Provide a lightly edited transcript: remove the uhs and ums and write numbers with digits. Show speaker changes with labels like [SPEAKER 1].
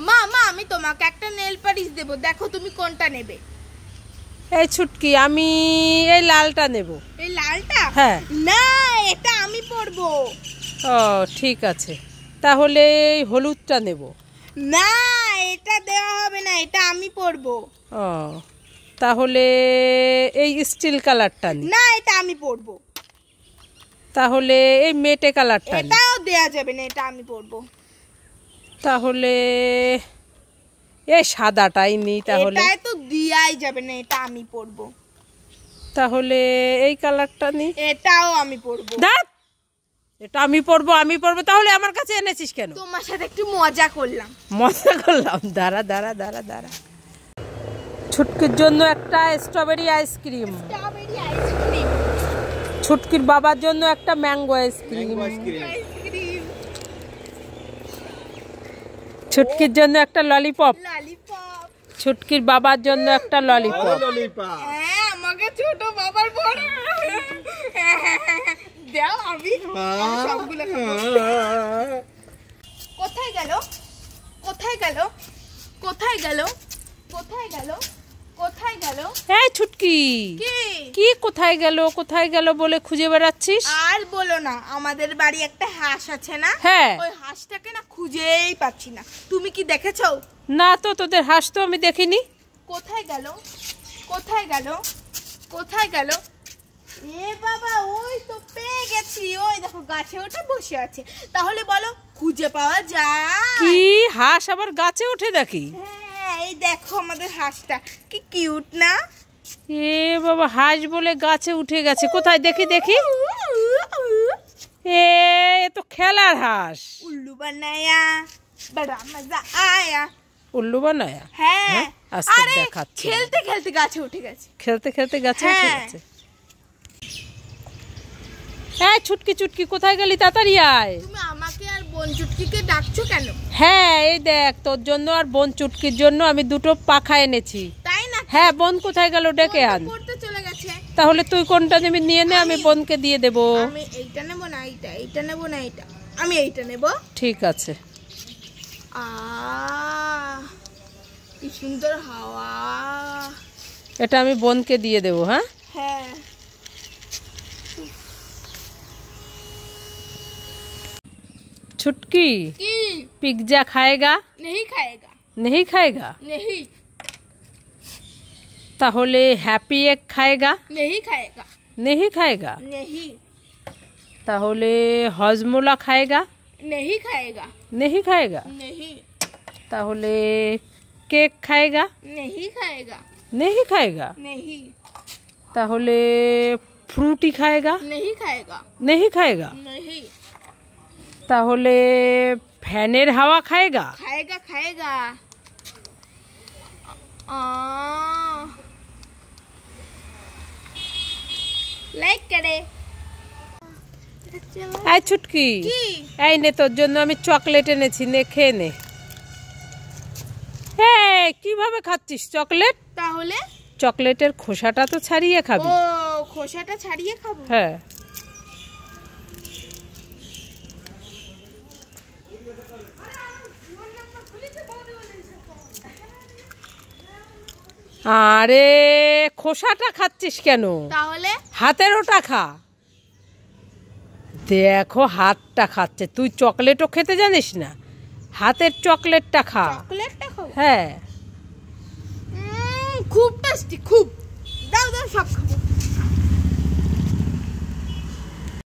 [SPEAKER 1] মা মা আমি তোমাকে একটা নেল পালিশ দেব, দেখো তুমি কোনটা নেবে।
[SPEAKER 2] এই ছুটকি, আমি এই লালটা নেব।
[SPEAKER 1] এই লালটা?
[SPEAKER 2] হ্যাঁ।
[SPEAKER 1] না, এটা আমি পরবো।
[SPEAKER 2] ও ঠিক আছে, তাহলে এই হলুদটা নেব।
[SPEAKER 1] না, এটা দেওয়া হবে না, এটা আমি পরবো।
[SPEAKER 2] ও তাহলে এই স্টিল কালারটা নি।
[SPEAKER 1] না, এটা আমি পরবো।
[SPEAKER 2] তাহলে এই মেটে কালারটা নি।
[SPEAKER 1] এটাও দেয়া যাবে না, এটা আমি পরবো।
[SPEAKER 2] তাহলে এই সাদাটাই নি। তাহলে
[SPEAKER 1] এটা তো দিয়াই যাবে না, এটা আমি পরবো।
[SPEAKER 2] তাহলে এই কালারটা নি।
[SPEAKER 1] এটাও আমি পরবো।
[SPEAKER 2] দেখ, এটা আমি পরবো, আমি পরবো। তাহলে আমার কাছে এনেছিস কেন?
[SPEAKER 1] তোমার সাথে একটু মজা করলাম।
[SPEAKER 2] মজা করলাম? দাঁড়া দাঁড়া দাঁড়া দাঁড়া। ছুটকির জন্য একটা স্ট্রবেরি আইসক্রিম,
[SPEAKER 1] স্ট্রবেরি আইসক্রিম।
[SPEAKER 2] ছুটকির বাবার জন্য একটা ম্যাঙ্গো আইসক্রিম, ছুটকির জন্য একটা ললিপপ,
[SPEAKER 1] ললিপপ।
[SPEAKER 2] ছুটকির বাবার জন্য একটা ললিপপ।
[SPEAKER 1] হ্যাঁ, আমাকে ছোট বাবার বড় দাও, আমি সবগুলো খাবো। কোথায় গেল? কোথায় গেল? কোথায় গেল? কোথায় গেল? কোথায় গেল?
[SPEAKER 2] এই ছুটকি,
[SPEAKER 1] কি
[SPEAKER 2] কি কোথায় গেল কোথায় গেল বলে খুঁজে বেড়াচ্ছিস?
[SPEAKER 1] আর বলো না, আমাদের বাড়ি একটা হাঁস আছে না?
[SPEAKER 2] হ্যাঁ।
[SPEAKER 1] ওই হাঁসটাকে না খুঁজেই পাচ্ছি না। তুমি কি দেখেছো?
[SPEAKER 2] না তো, তোদের হাঁস তো আমি দেখিনি।
[SPEAKER 1] কোথায় গেল? কোথায় গেল? কোথায় গেল? এ বাবা, ওই তো পেয়ে গেছি। ওই দেখো, গাছে ওটা বসে আছে। তাহলে বলো, খুঁজে পাওয়া যায়?
[SPEAKER 2] কি হাঁস আবার গাছে ওঠে দেখি?
[SPEAKER 1] হ্যাঁ, এই দেখো আমাদের হাঁসটা, কি কিউট না?
[SPEAKER 2] এ বাবা, হাঁস বলে গাছে উঠে গেছে। কোথায় দেখি দেখি। এ তো খেলার হাঁস।
[SPEAKER 1] উল্লু বানায়া, বড়া মজা আয়া।
[SPEAKER 2] উল্লু বানায়া?
[SPEAKER 1] হ্যাঁ,
[SPEAKER 2] আজকে
[SPEAKER 1] আরে
[SPEAKER 2] দেখাচ্ছি।
[SPEAKER 1] খেলতে খেলতে গাছে উঠে গেছে।
[SPEAKER 2] খেলতে খেলতে গাছে উঠে
[SPEAKER 1] হ্যাঁ।
[SPEAKER 2] গেছে। এই ছুটকি ছুটকি, কোথায় গেলি? তাড়াতাড়ি আয়।
[SPEAKER 1] তুমি আমাকে আর বোন চুটকিকে ডাকছো কেন?
[SPEAKER 2] হ্যাঁ, এই দেখ, তোর জন্য আর বোন চুটকির জন্য আমি দুটো পাখা এনেছি।
[SPEAKER 1] তাই না?
[SPEAKER 2] হ্যাঁ, বোন কোথায় গেল ডেকে আন।
[SPEAKER 1] পড়তে চলে গেছে।
[SPEAKER 2] তাহলে তুই কোনটা নেবি নিয়ে নে, আমি বোনকে দিয়ে দেবো।
[SPEAKER 1] আমি এইটা নেব না, এইটা এইটা নেব না, এইটা আমি এইটা নেব।
[SPEAKER 2] ঠিক আছে।
[SPEAKER 1] কি সুন্দর হাওয়া।
[SPEAKER 2] এটা আমি বোনকে দিয়ে দেবো। হ্যাঁ
[SPEAKER 1] হ্যাঁ।
[SPEAKER 2] छुटकी,
[SPEAKER 1] কি?
[SPEAKER 2] पिज्जा खाएगा?
[SPEAKER 1] नहीं खाएगा।
[SPEAKER 2] नहीं खाएगा?
[SPEAKER 1] नहीं।
[SPEAKER 2] তাহলে হ্যাপি এগ খাएगा?
[SPEAKER 1] नहीं खाएगा।
[SPEAKER 2] नहीं खाएगा?
[SPEAKER 1] नहीं।
[SPEAKER 2] তাহলে হজমোলা খাएगा?
[SPEAKER 1] नहीं खाएगा।
[SPEAKER 2] नहीं खाएगा?
[SPEAKER 1] नहीं।
[SPEAKER 2] তাহলে কেক খাएगा?
[SPEAKER 1] नहीं खाएगा।
[SPEAKER 2] नहीं खाएगा?
[SPEAKER 1] नहीं।
[SPEAKER 2] তাহলে ফ্রুটি খাएगा?
[SPEAKER 1] नहीं खाएगा।
[SPEAKER 2] नहीं खाएगा?
[SPEAKER 1] नहीं।
[SPEAKER 2] তাহলে ফ্যানের হাওয়া খাएगा?
[SPEAKER 1] खाएगा खाएगा। लाइक करे।
[SPEAKER 2] এই ছুটকি,
[SPEAKER 1] কি?
[SPEAKER 2] এই নে, তোর জন্য আমি চকলেট এনেছি, নে খেয়ে নে। এই কিভাবে খাচ্ছিস চকলেট?
[SPEAKER 1] তাহলে
[SPEAKER 2] চকলেটের খোসাটা তো ছাড়িয়ে খাবি।
[SPEAKER 1] ও, খোসাটা ছাড়িয়ে খাবো?
[SPEAKER 2] হ্যাঁ। আরে খোসাটা খাচ্ছিস কেন?
[SPEAKER 1] তাহলে
[SPEAKER 2] হাতের ওটা খা। দেখো হাতটা খাচ্ছে। তুই চকলেটও খেতে জানিস না, হাতের চকলেটটা খা।
[SPEAKER 1] চকলেটটা খাবো?
[SPEAKER 2] হ্যাঁ।
[SPEAKER 1] খুব টেস্টি, খুব।